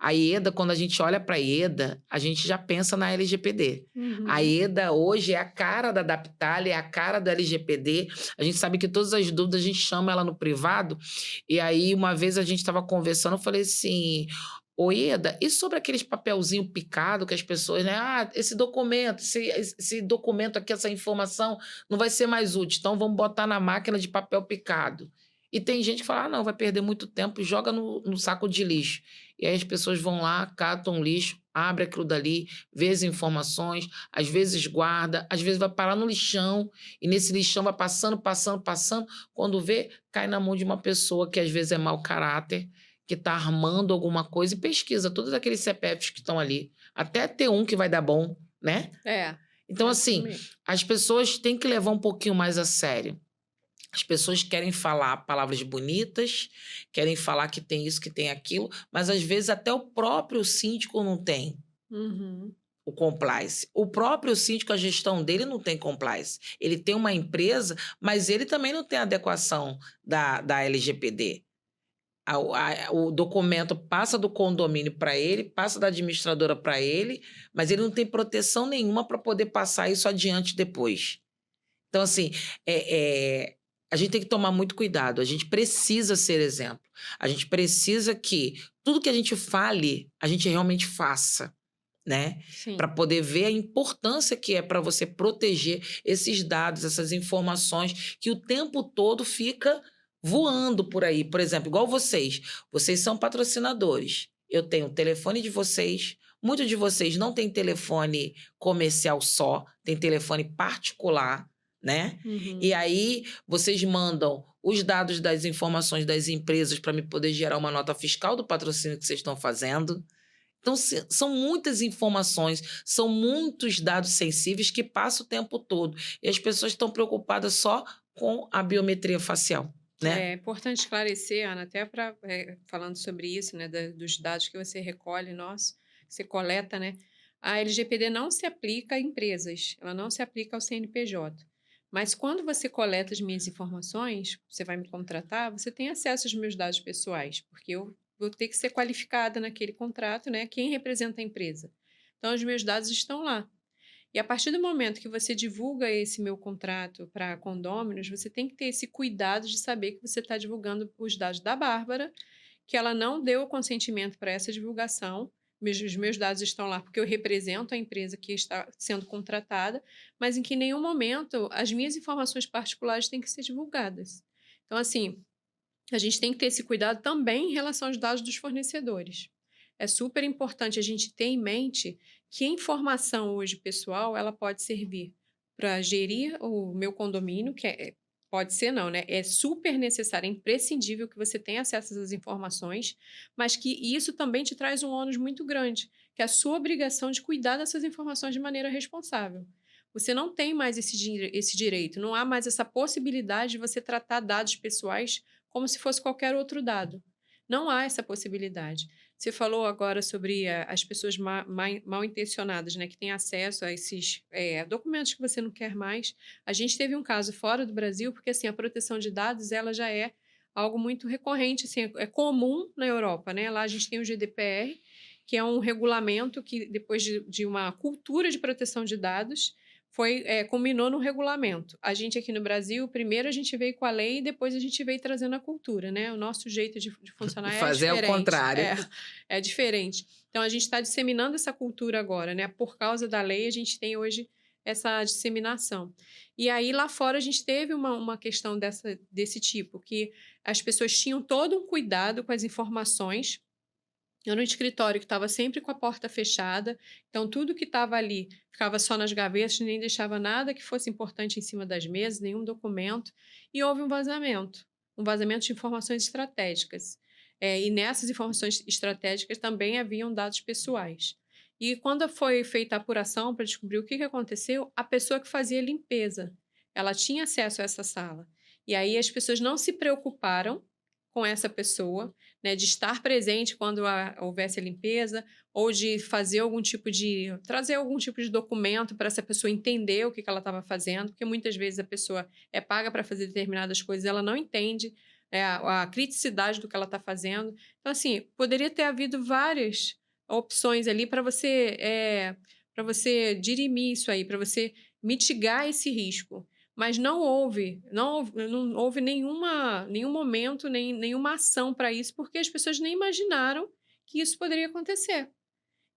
A IEDA, quando a gente olha para a IEDA, a gente já pensa na LGPD. A IEDA hoje é a cara da Daptale, é a cara do LGPD. A gente sabe que todas as dúvidas a gente chama ela no privado. E aí, uma vez a gente estava conversando, eu falei assim: ô Ieda, e sobre aqueles papelzinho picado que as pessoas, né? Ah, esse documento aqui, essa informação não vai ser mais útil, então vamos botar na máquina de papel picado. E tem gente que fala, ah, não, vai perder muito tempo, joga no saco de lixo. E aí as pessoas vão lá, catam lixo, abre aquilo dali, vê as informações, às vezes guarda, às vezes vai parar no lixão, e nesse lixão vai passando, passando, passando, quando vê, cai na mão de uma pessoa que às vezes é mau caráter, que está armando alguma coisa e pesquisa todos aqueles CPFs que estão ali. Até ter um que vai dar bom, né? Então, assim, as pessoas têm que levar um pouquinho mais a sério. As pessoas querem falar palavras bonitas, querem falar que tem isso, que tem aquilo, mas às vezes até o próprio síndico não tem o compliance. O próprio síndico, a gestão dele não tem compliance. Ele tem uma empresa, mas ele também não tem adequação da LGPD. O documento passa do condomínio para ele, passa da administradora para ele, mas ele não tem proteção nenhuma para poder passar isso adiante depois. Então, assim, a gente tem que tomar muito cuidado. A gente precisa ser exemplo. A gente precisa que tudo que a gente fale, a gente realmente faça, né? Para poder ver a importância que é para você proteger esses dados, essas informações que o tempo todo fica voando por aí. Por exemplo, igual vocês. Vocês são patrocinadores. Eu tenho o telefone de vocês. Muitos de vocês não têm telefone comercial só, tem telefone particular, né? E aí vocês mandam os dados das informações das empresas para me poder gerar uma nota fiscal do patrocínio que vocês estão fazendo. Então, são muitas informações, são muitos dados sensíveis que passam o tempo todo. E as pessoas estão preocupadas só com a biometria facial, né? É importante esclarecer, Ana, até falando sobre isso, né, dos dados que você recolhe, você coleta, né? A LGPD não se aplica a empresas, ela não se aplica ao CNPJ. Mas quando você coleta as minhas informações, você vai me contratar, você tem acesso aos meus dados pessoais, porque eu vou ter que ser qualificada naquele contrato, né? Quem representa a empresa. Então, os meus dados estão lá. E a partir do momento que você divulga esse meu contrato para condôminos, você tem que ter esse cuidado de saber que você está divulgando os dados da Bárbara, que ela não deu o consentimento para essa divulgação. Os meus dados estão lá porque eu represento a empresa que está sendo contratada, mas em que em nenhum momento as minhas informações particulares têm que ser divulgadas. Então, assim, a gente tem que ter esse cuidado também em relação aos dados dos fornecedores. É super importante a gente ter em mente que a informação hoje pessoal ela pode servir para gerir o meu condomínio, pode ser não, né? É super necessário, é imprescindível que você tenha acesso a essas informações, mas que isso também te traz um ônus muito grande, que é a sua obrigação de cuidar dessas informações de maneira responsável. Você não tem mais esse direito, não há mais essa possibilidade de você tratar dados pessoais como se fosse qualquer outro dado. Não há essa possibilidade. Você falou agora sobre as pessoas mal intencionadas, né, que têm acesso a esses documentos que você não quer mais. A gente teve um caso fora do Brasil, porque assim, a proteção de dados ela já é algo muito recorrente, assim, é comum na Europa, né? Lá a gente tem o GDPR, que é um regulamento que, depois de uma cultura de proteção de dados, culminou no regulamento. A gente aqui no Brasil, primeiro a gente veio com a lei e depois a gente veio trazendo a cultura, né? O nosso jeito de funcionar é Fazer ao diferente. contrário. É diferente. Então, a gente está disseminando essa cultura agora, né? Por causa da lei, a gente tem hoje essa disseminação. E aí, lá fora, a gente teve uma questão desse tipo, que as pessoas tinham todo um cuidado com as informações. Eu no escritório que estava sempre com a porta fechada, então tudo que estava ali ficava só nas gavetas, nem deixava nada que fosse importante em cima das mesas, nenhum documento, e houve um vazamento de informações estratégicas. E nessas informações estratégicas também haviam dados pessoais. E quando foi feita a apuração para descobrir o que aconteceu, a pessoa que fazia a limpeza, ela tinha acesso a essa sala. E aí as pessoas não se preocuparam com essa pessoa, né, de estar presente quando houvesse a limpeza, ou de trazer algum tipo de documento para essa pessoa entender o que ela estava fazendo, porque muitas vezes a pessoa é paga para fazer determinadas coisas, ela não entende a criticidade do que ela está fazendo. Então, assim, poderia ter havido várias opções ali para você dirimir isso aí, para você mitigar esse risco. Mas não houve nenhum momento, nenhuma ação para isso, porque as pessoas nem imaginaram que isso poderia acontecer.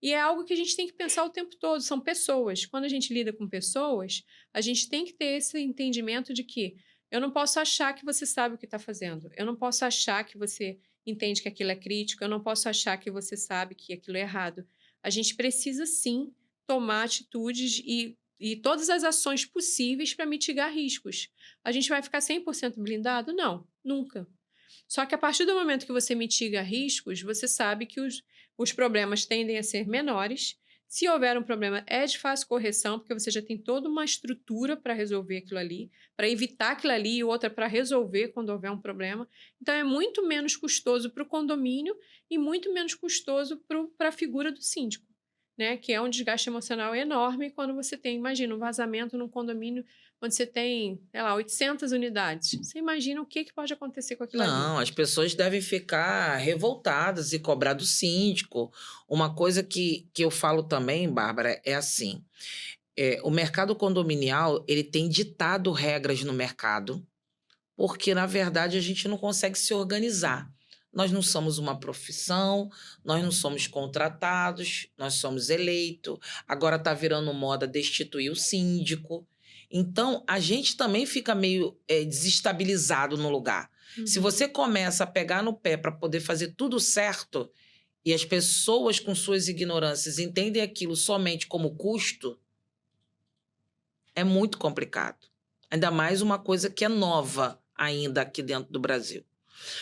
E é algo que a gente tem que pensar o tempo todo, são pessoas. Quando a gente lida com pessoas, a gente tem que ter esse entendimento de que eu não posso achar que você sabe o que está fazendo, eu não posso achar que você entende que aquilo é crítico, eu não posso achar que você sabe que aquilo é errado. A gente precisa sim tomar atitudes e todas as ações possíveis para mitigar riscos. A gente vai ficar 100% blindado? Não, nunca. Só que a partir do momento que você mitiga riscos, você sabe que os problemas tendem a ser menores. Se houver um problema, é de fácil correção, porque você já tem toda uma estrutura para resolver aquilo ali, para evitar aquilo ali e outra para resolver quando houver um problema. Então, é muito menos custoso para o condomínio e muito menos custoso para a figura do síndico, né? Que é um desgaste emocional enorme quando você tem, imagina, um vazamento num condomínio onde você tem, sei lá, 800 unidades. Você imagina o que pode acontecer com aquilo ali. Não, as pessoas devem ficar revoltadas e cobrar do síndico. Uma coisa que eu falo também, Bárbara, é assim: o mercado condominial ele tem ditado regras no mercado, porque, na verdade, a gente não consegue se organizar. Nós não somos uma profissão, nós não somos contratados, nós somos eleitos. Agora está virando moda destituir o síndico. Então, a gente também fica meio desestabilizado no lugar. Se Uhum. você começa a pegar no pé para poder fazer tudo certo e as pessoas, com suas ignorâncias, entendem aquilo somente como custo, é muito complicado. Ainda mais uma coisa que é nova ainda aqui dentro do Brasil.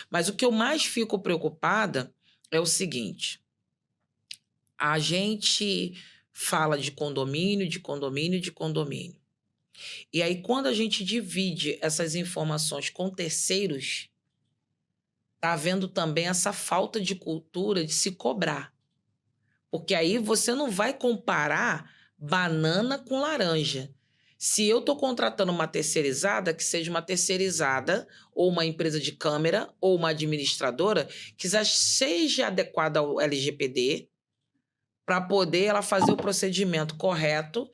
Mas o que eu mais fico preocupada é o seguinte: a gente fala de condomínio, de condomínio, de condomínio. E aí, quando a gente divide essas informações com terceiros, está havendo também essa falta de cultura de se cobrar. Porque aí você não vai comparar banana com laranja. Se eu estou contratando uma terceirizada, que seja uma terceirizada, ou uma empresa de câmera, ou uma administradora, que já seja adequada ao LGPD, para poder ela fazer o procedimento correto,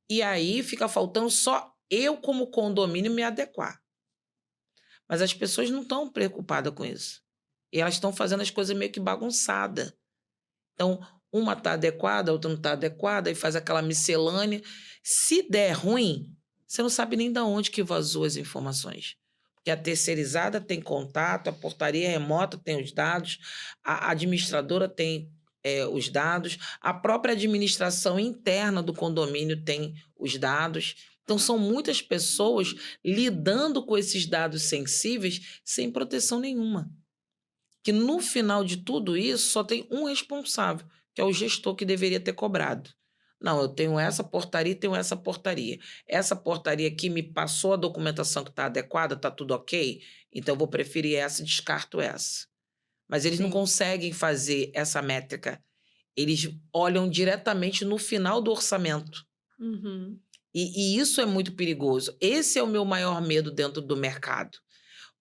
e aí fica faltando só eu, como condomínio, me adequar. Mas as pessoas não estão preocupadas com isso. E elas estão fazendo as coisas meio que bagunçadas. Então, uma está adequada, a outra não está adequada, e faz aquela miscelânea. Se der ruim, você não sabe nem de onde que vazou as informações. Porque a terceirizada tem contato, a portaria remota tem os dados, a administradora tem os dados, a própria administração interna do condomínio tem os dados. Então, são muitas pessoas lidando com esses dados sensíveis sem proteção nenhuma. Que no final de tudo isso só tem um responsável, que é o gestor que deveria ter cobrado. Não, eu tenho essa portaria e tenho essa portaria. Essa portaria aqui me passou a documentação que está adequada, está tudo ok? Então eu vou preferir essa e descarto essa. Mas eles não Sim. conseguem fazer essa métrica. Eles olham diretamente no final do orçamento. Uhum. E isso é muito perigoso. Esse é o meu maior medo dentro do mercado.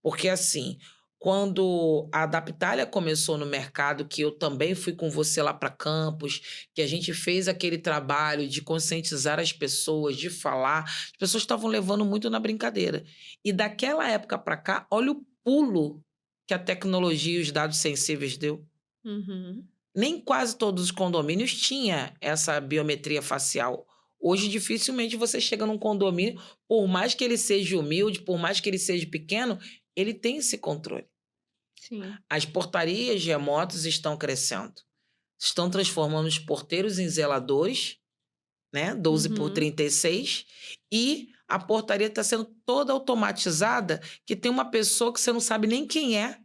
Porque, assim, quando a Adaptalha começou no mercado, que eu também fui com você lá para Campos, que a gente fez aquele trabalho de conscientizar as pessoas, de falar, as pessoas estavam levando muito na brincadeira. E daquela época para cá, olha o pulo que a tecnologia e os dados sensíveis deu. Uhum. Nem quase todos os condomínios tinha essa biometria facial. Hoje, dificilmente você chega num condomínio, por mais que ele seja humilde, por mais que ele seja pequeno, ele tem esse controle. Sim. As portarias remotas estão crescendo. Estão transformando os porteiros em zeladores, né? 12 por Uhum. 36. E a portaria está sendo toda automatizada, que tem uma pessoa que você não sabe nem quem é,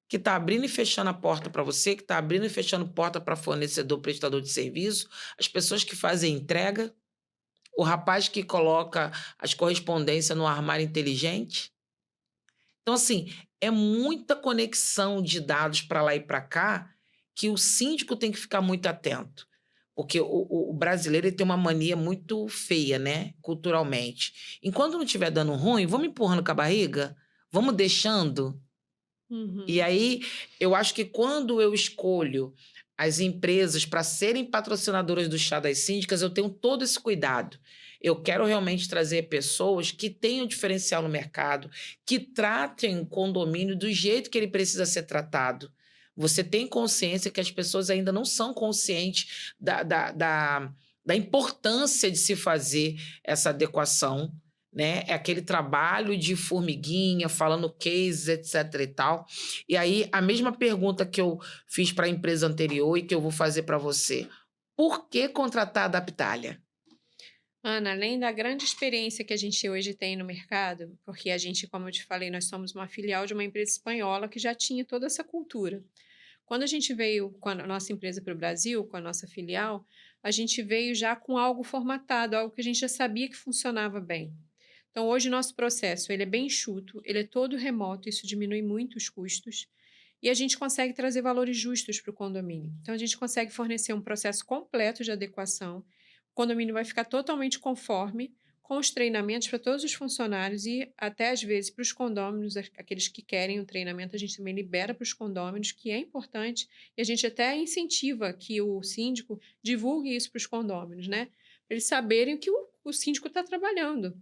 que está abrindo e fechando a porta para você, que está abrindo e fechando porta para fornecedor, prestador de serviço, as pessoas que fazem entrega, o rapaz que coloca as correspondências no armário inteligente. Então, assim, é muita conexão de dados para lá e para cá que o síndico tem que ficar muito atento. Porque o brasileiro ele tem uma mania muito feia, né? Culturalmente. Enquanto não estiver dando ruim, vamos empurrando com a barriga, Vamos deixando? E Uhum. aí, eu acho que quando eu escolho as empresas para serem patrocinadoras do Chá das Síndicas, eu tenho todo esse cuidado. Eu quero realmente trazer pessoas que tenham diferencial no mercado, que tratem o condomínio do jeito que ele precisa ser tratado. Você tem consciência que as pessoas ainda não são conscientes da importância de se fazer essa adequação, né? É aquele trabalho de formiguinha, falando cases, etc e tal. E aí, a mesma pergunta que eu fiz para a empresa anterior e que eu vou fazer para você. Por que contratar a Daptalia? Ana, além da grande experiência que a gente hoje tem no mercado, porque a gente, como eu te falei, nós somos uma filial de uma empresa espanhola que já tinha toda essa cultura. Quando a gente veio com a nossa empresa para o Brasil, com a nossa filial, a gente veio já com algo formatado, algo que a gente já sabia que funcionava bem. Então, hoje, o nosso processo ele é bem enxuto, ele é todo remoto, isso diminui muito os custos, e a gente consegue trazer valores justos para o condomínio. Então, a gente consegue fornecer um processo completo de adequação, o condomínio vai ficar totalmente conforme, com os treinamentos para todos os funcionários e até às vezes para os condôminos, aqueles que querem o treinamento, a gente também libera para os condôminos, que é importante, e a gente até incentiva que o síndico divulgue isso para os condôminos, né? Para eles saberem o que o síndico está trabalhando.